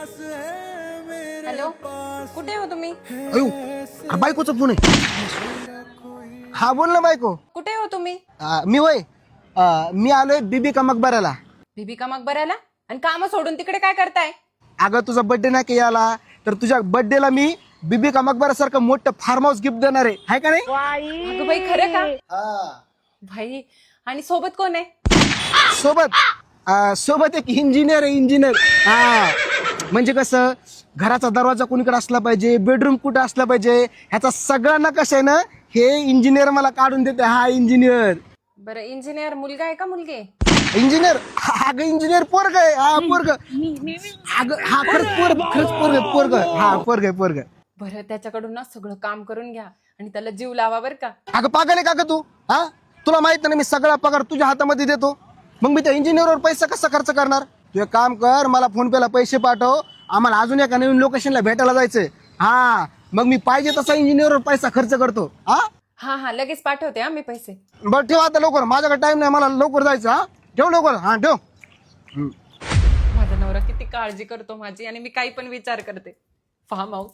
Hello, कुठे हो तुम्ही? अयो हा बायकोचा फोन आहे. हा बोल ना बायको. कुठे हो तुम्ही? मी वय मी आलोय बीबी का मकबराला. बीबी का मकबऱ्याला? आणि काम सोडून तिकडे काय करताय? अगं तुझा बर्थडे नाही की आला तर तुझ्या बर्थडेला मी बीबी का मकबरा सारखं मोठं फार्म हाऊस गिफ्ट देणार आहे, हाय का नाही? अगं बाई, खरं का? हा. भाई, आणि सोबत कोण आहे? सोबत एक इंजिनियर आहे, इंजिनियर. हा म्हणजे कसं घराचा दरवाजा कोणीकडे असला पाहिजे, बेडरूम कुठे असला पाहिजे, ह्याचा सगळा नकाशा आहे ना हे इंजिनियर मला काढून देते. हा इंजिनियर. बरं, इंजिनियर मुलगा आहे का मुलगी आहे? इंजिनियर. अगं इंजिनियर पोरग आहे. हा पोरग. अगं हा खरंच पोरग. हा पोरग. बरं, त्याच्याकडून ना सगळं काम करून घ्या आणि त्याला जीव लावा बर का. अगं पागल आहे का ग तू? हा तुला माहित नाही मी सगळा पगार तुझ्या हातामध्ये देतो, मग मी त्या इंजिनियरवर पैसा कसा खर्च करणार? तू एक काम कर, मला फोन पेला पैसे पाठव, आम्हाला अजून एका नवीन लोकेशनला भेटायला जायचंय. हा मग मी पाहिजे तसा इंजिनियरवर पैसा खर्च करतो. हा हा हा, लगेच पाठवते हा मी पैसे. बरं ठेव आता लवकर, माझ्याकडे टाइम नाही, मला लवकर जायचं. हा ठेव लवकर. हा ठेव. माझा नवरा किती काळजी करतो माझी, आणि मी काही पण विचार करते. Farm house.